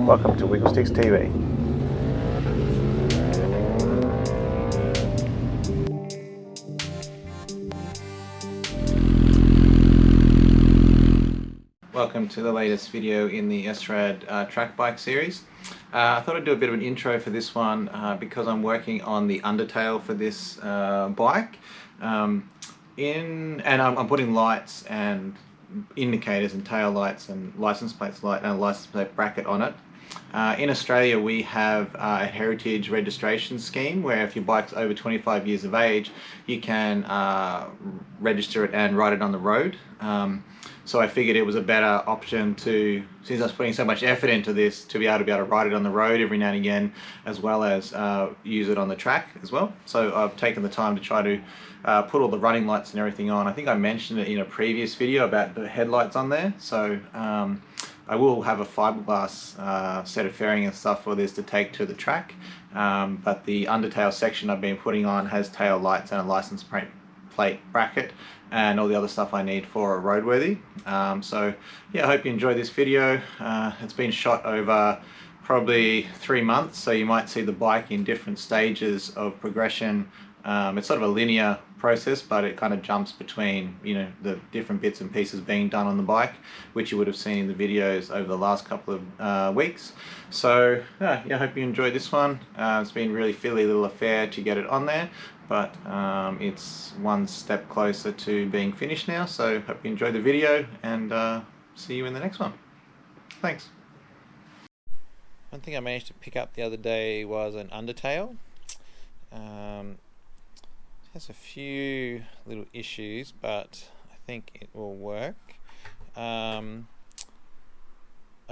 Welcome to Wigglesticks TV. Welcome to the latest video in the SRAD track bike series. I thought I'd do a bit of an intro for this one because I'm working on the Undertail for this bike. I'm putting lights and indicators and tail lights and license plate bracket on it. In Australia we have a heritage registration scheme where if your bike's over 25 years of age you can register it and ride it on the road. So I figured it was a better option to, since I was putting so much effort into this, to be able to ride it on the road every now and again, as well as use it on the track as well. So I've taken the time to try to put all the running lights and everything on. I think I mentioned it in a previous video about the headlights on there. So I will have a fiberglass set of fairing and stuff for this to take to the track. But the Undertail section I've been putting on has tail lights and a license plate bracket and all the other stuff I need for a roadworthy. So yeah, I hope you enjoy this video. It's been shot over probably 3 months, so you might see the bike in different stages of progression. It's sort of a linear process, but it kind of jumps between, you know, the different bits and pieces being done on the bike, which you would have seen in the videos over the last couple of weeks. So yeah, I hope you enjoyed this one. It's been a really fiddly little affair to get it on there, but it's one step closer to being finished now. So hope you enjoyed the video, and see you in the next one. Thanks. One thing I managed to pick up the other day was an Undertail. It has a few little issues, but I think it will work. I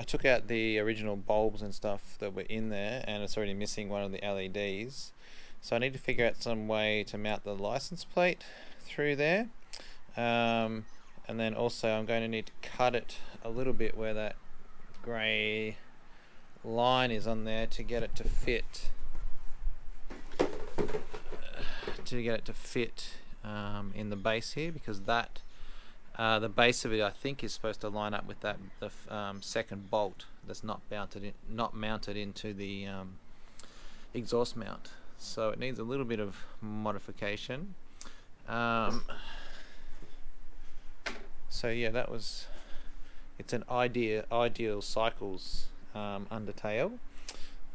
took out the original bulbs and stuff that were in there, and it's already missing one of the LEDs. So I need to figure out some way to mount the license plate through there. And then also I'm going to need to cut it a little bit where that grey line is on there to get it to fit. In the base here, because that the base of it I think is supposed to line up with the second bolt that's not mounted into the exhaust mount. So it needs a little bit of modification. So yeah, it's an ideal cycles Undertail.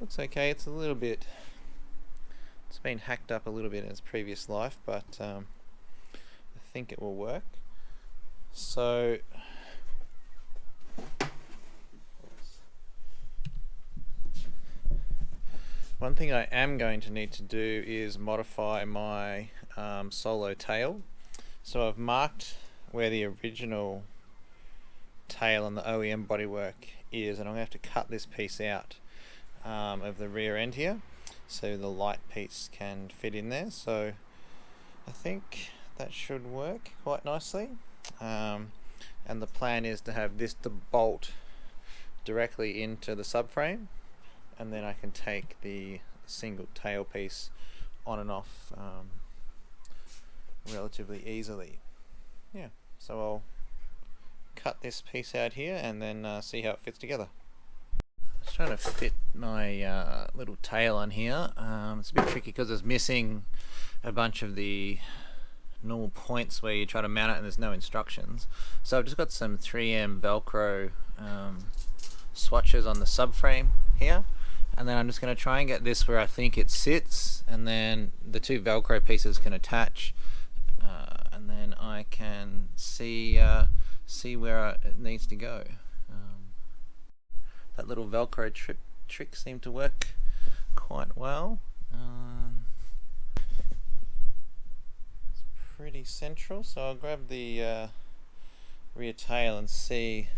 Looks okay. It's been hacked up a little bit in its previous life, but I think it will work. So one thing I am going to need to do is modify my solo tail. So I've marked where the original tail and the OEM bodywork is, and I'm going to have to cut this piece out of the rear end here, so the light piece can fit in there. So I think that should work quite nicely. And the plan is to have this to bolt directly into the subframe, and then I can take the single tail piece on and off relatively easily. Yeah, so I'll cut this piece out here and then see how it fits together. Just trying to fit my little tail on here. It's a bit tricky because it's missing a bunch of the normal points where you try to mount it and there's no instructions. So I've just got some 3M Velcro swatches on the subframe here, and then I'm just going to try and get this where I think it sits, and then the two Velcro pieces can attach, and then I can see where it needs to go. That little Velcro trick seemed to work quite well. It's pretty central, so I'll grab the rear tail and see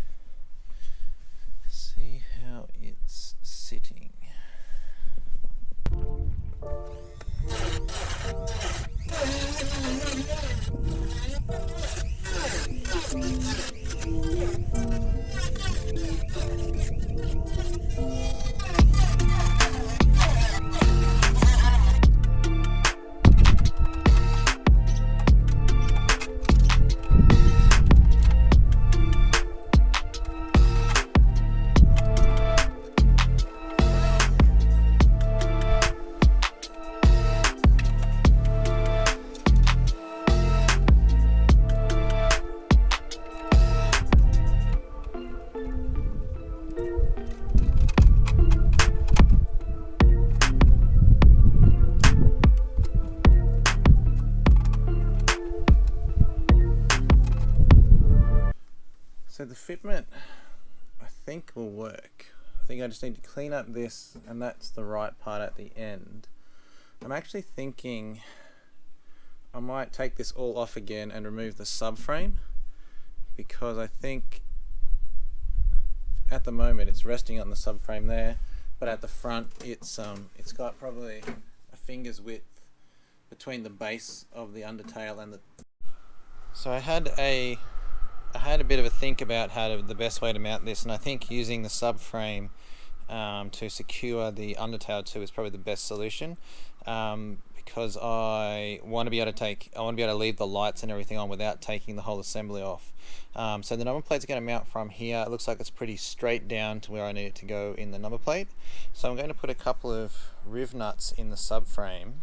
how it's sitting. fitment I think will work. I think I just need to clean up this, and that's the right part at the end. I'm actually thinking I might take this all off again and remove the subframe, because I think at the moment it's resting on the subframe there, but at the front it's got probably a finger's width between the base of the undertail and the... So I had a bit of a think about the best way to mount this, and I think using the subframe to secure the undertail to is probably the best solution, because I want to be able to leave the lights and everything on without taking the whole assembly off. So the number plate's going to mount from here. It looks like it's pretty straight down to where I need it to go in the number plate. So I'm going to put a couple of riv nuts in the subframe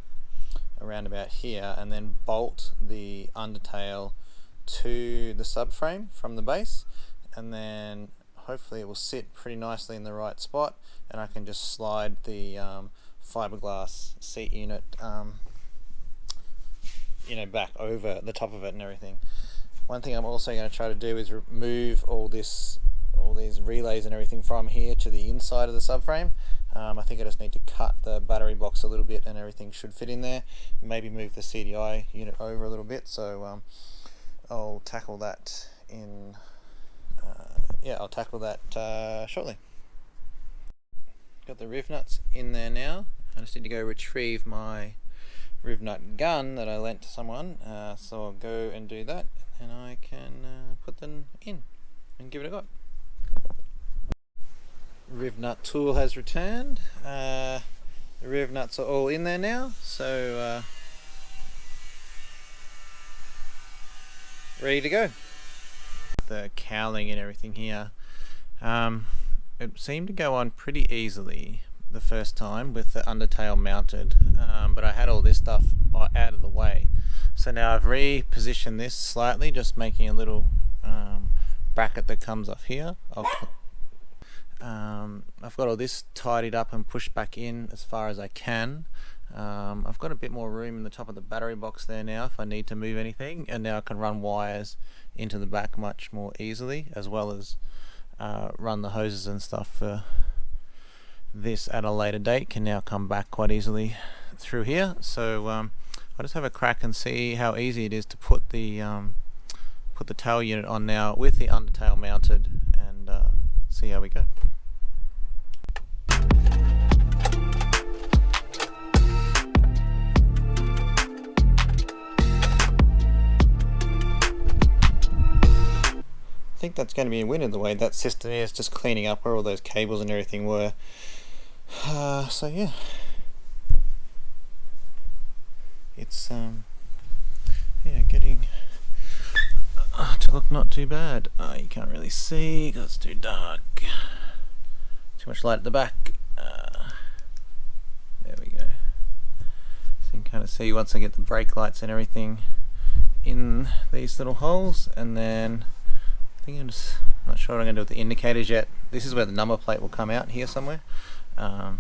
around about here, and then bolt the undertail to the subframe from the base, and then hopefully it will sit pretty nicely in the right spot, and I can just slide the fiberglass seat unit back over the top of it and everything. One thing I'm also going to try to do is remove all these relays and everything from here to the inside of the subframe. I think I just need to cut the battery box a little bit and everything should fit in there. Maybe move the CDI unit over a little bit, so I'll tackle that in shortly. Got the riv nuts in there now. I just need to go retrieve my riv nut gun that I lent to someone, so I'll go and do that, and I can put them in and give it a go. Riv nut tool has returned. The riv nuts are all in there now, so ready to go. The cowling and everything here, it seemed to go on pretty easily the first time with the undertail mounted, but I had all this stuff out of the way. So now I've repositioned this slightly, just making a little bracket that comes off here. I've got all this tidied up and pushed back in as far as I can. I've got a bit more room in the top of the battery box there now if I need to move anything, and now I can run wires into the back much more easily, as well as run the hoses and stuff for this at a later date. Can now come back quite easily through here. So I'll just have a crack and see how easy it is to put the tail unit on now with the undertail mounted, and see how we go. I think that's going to be a win in the way that system is, just cleaning up where all those cables and everything were. So yeah, it's getting to look not too bad. You can't really see because it's too dark. Too much light at the back. There we go. So you can kind of see once I get the brake lights and everything in these little holes, and then I think I'm just not sure what I'm going to do with the indicators yet. This is where the number plate will come out here somewhere, where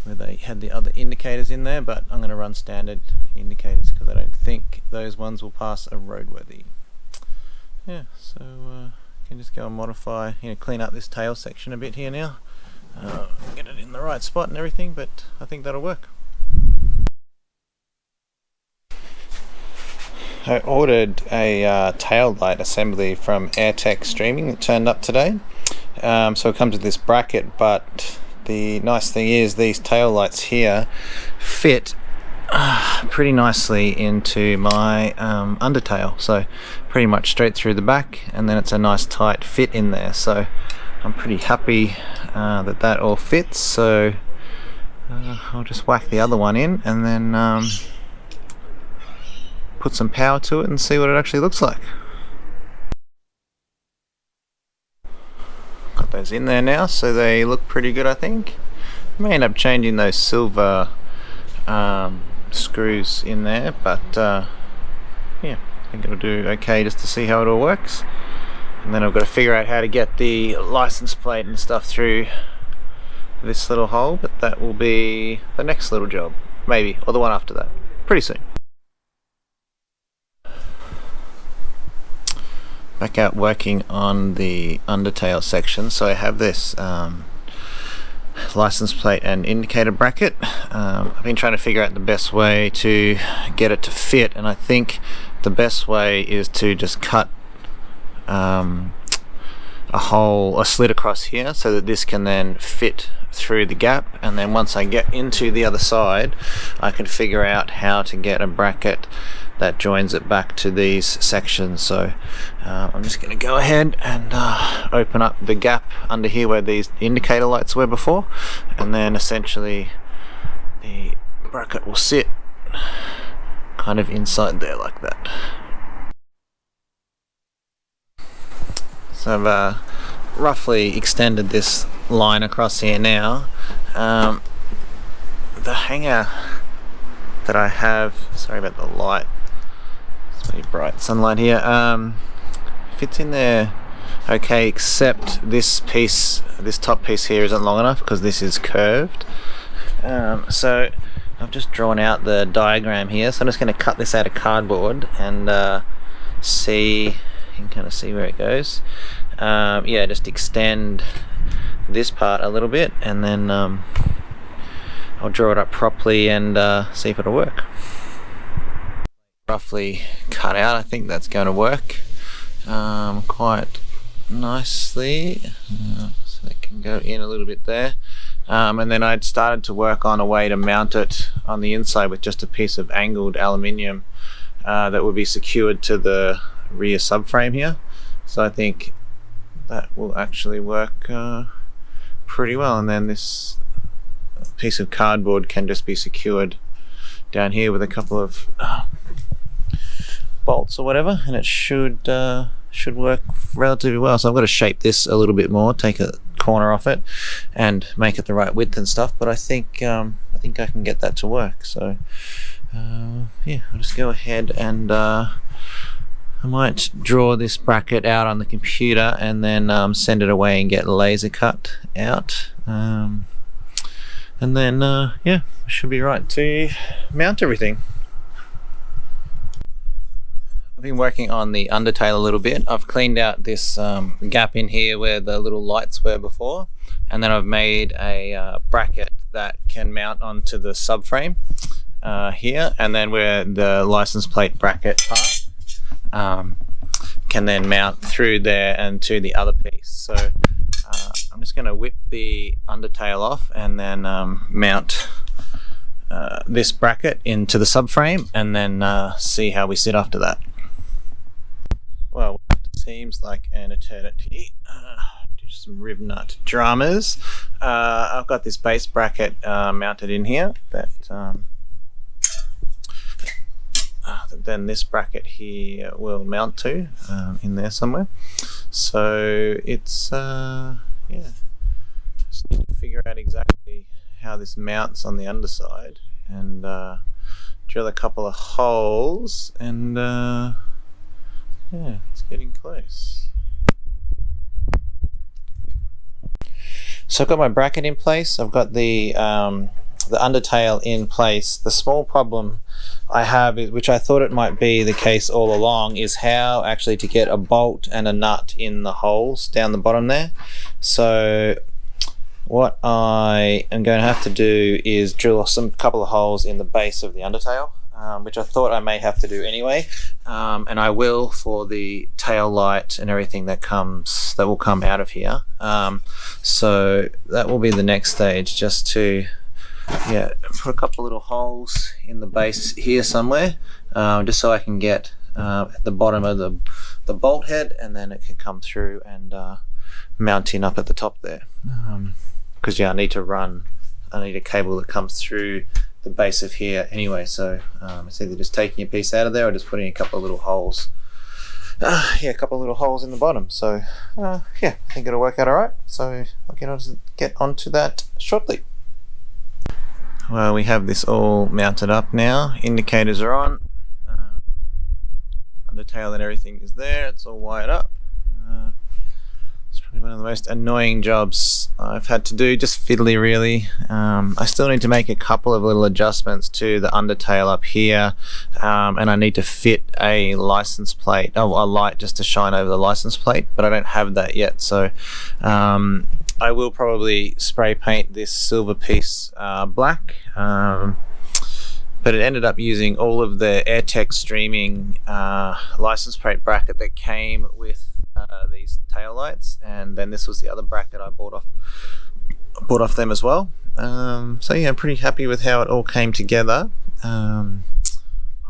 they had the other indicators in there, but I'm going to run standard indicators because I don't think those ones will pass a roadworthy. Yeah, so I can just go and modify, clean up this tail section a bit here now, get it in the right spot and everything, but I think that'll work. I ordered a tail light assembly from Airtech Streaming that turned up today. So it comes with this bracket, but the nice thing is these tail lights here fit pretty nicely into my undertail, so pretty much straight through the back, and then it's a nice tight fit in there, so I'm pretty happy that all fits. So I'll just whack the other one in and then put some power to it and see what it actually looks like. Got those in there now, so they look pretty good. I think I may end up changing those silver screws in there, but yeah, I think it'll do okay just to see how it all works. And then I've got to figure out how to get the license plate and stuff through this little hole, but that will be the next little job, maybe, or the one after that, pretty soon. back out working on the Undertail section. So I have this license plate and indicator bracket. I've been trying to figure out the best way to get it to fit, and I think the best way is to just cut a slit across here so that this can then fit through the gap, and then once I get into the other side I can figure out how to get a bracket that joins it back to these sections. So I'm just going to go ahead and open up the gap under here where these indicator lights were before, and then essentially the bracket will sit kind of inside there like that. So I've roughly extended this line across here now. The hanger that I have, sorry about the light, it's pretty bright sunlight here, fits in there okay, except this piece, this top piece here isn't long enough because this is curved. So I've just drawn out the diagram here, so I'm just going to cut this out of cardboard and see, you can kind of see where it goes. Yeah, just extend this part a little bit, and then I'll draw it up properly and see if it'll work. Roughly cut out, I think that's going to work quite nicely, so it can go in a little bit there. And then I'd started to work on a way to mount it on the inside with just a piece of angled aluminium that would be secured to the rear subframe here. So I think that will actually work pretty well, and then this piece of cardboard can just be secured down here with a couple of bolts or whatever, and it should work relatively well. So I've got to shape this a little bit more, take a corner off it and make it the right width and stuff, but I think I can get that to work. So yeah, I'll just go ahead and I might draw this bracket out on the computer and then send it away and get laser cut out, and then yeah, should be right to mount everything. I've been working on the Undertail a little bit. I've cleaned out this gap in here where the little lights were before, and then I've made a bracket that can mount onto the subframe here, and then where the license plate bracket part can then mount through there and to the other piece. So I'm just going to whip the Undertail off and then mount this bracket into the subframe, and then see how we sit after that. Well, it seems like an eternity. Do some rib nut dramas. I've got this base bracket mounted in here that then this bracket here will mount to in there somewhere. So it's yeah, just need to figure out exactly how this mounts on the underside, and drill a couple of holes, and yeah, it's getting close. So I've got my bracket in place, I've got the Undertail in place. The small problem I have, is, which I thought it might be the case all along, is how actually to get a bolt and a nut in the holes down the bottom there. So what I am going to have to do is drill a couple of holes in the base of the Undertail, which I thought I may have to do anyway, and I will for the tail light and everything that will come out of here. So that will be the next stage, just to put a couple little holes in the base here somewhere, just so I can get at the bottom of the bolt head, and then it can come through and mount in up at the top there. Because I need a cable that comes through the base of here anyway, so it's either just taking a piece out of there or just putting a couple of little holes. A couple of little holes in the bottom. So yeah, I think it'll work out alright. So I'll get onto that shortly. Well, we have this all mounted up now. Indicators are on. Undertail and everything is there. It's all wired up. Let's One of the most annoying jobs I've had to do, just fiddly really. I still need to make a couple of little adjustments to the undertail up here, and I need to fit a license plate, a light just to shine over the license plate, but I don't have that yet, so I will probably spray paint this silver piece black. But it ended up using all of the Airtech streaming license plate bracket that came with these tail lights, and then this was the other bracket I bought off them as well. So yeah, I'm pretty happy with how it all came together.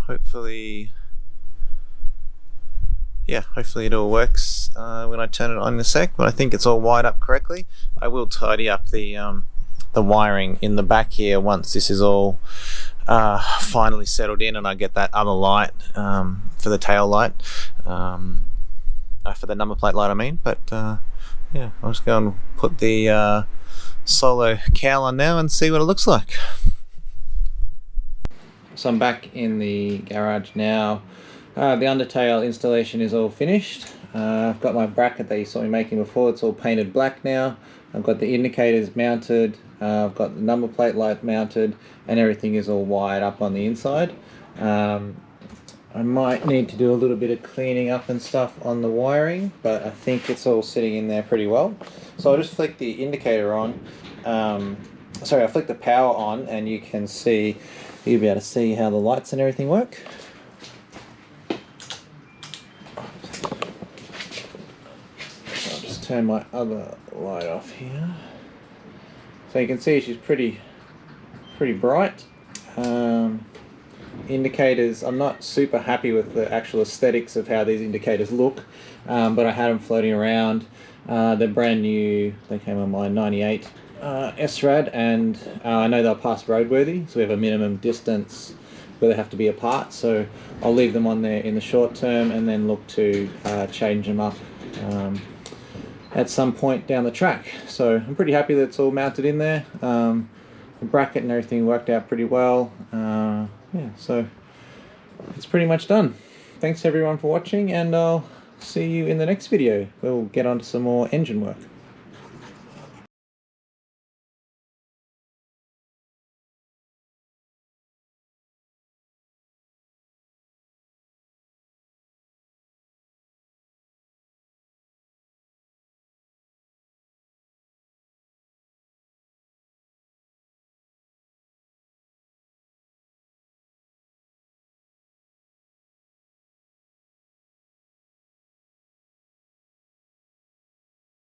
Hopefully it all works when I turn it on in a sec, but I think it's all wired up correctly. I will tidy up the wiring in the back here once this is all finally settled in and I get that other light for the tail light, for the number plate light I mean. But yeah, I'll just go and put the solo cowl on now and see what it looks like. So I'm back in the garage now. The Undertail installation is all finished. I've got my bracket that you saw me making before. It's all painted black now. I've got the indicators mounted, I've got the number plate light mounted, and everything is all wired up on the inside. I might need to do a little bit of cleaning up and stuff on the wiring, but I think it's all sitting in there pretty well. So I'll just flick the indicator on. Sorry, I'll flick the power on, and you can see, you'll be able to see how the lights and everything work. Turn my other light off here, so you can see she's pretty bright. Indicators, I'm not super happy with the actual aesthetics of how these indicators look, but I had them floating around. They're brand new, they came on my 98 SRAD, and I know they're past roadworthy, so we have a minimum distance where they have to be apart, so I'll leave them on there in the short term and then look to change them up at some point down the track. So I'm pretty happy that it's all mounted in there. The bracket and everything worked out pretty well. Yeah, so it's pretty much done. Thanks everyone for watching, and I'll see you in the next video. We'll get on to some more engine work.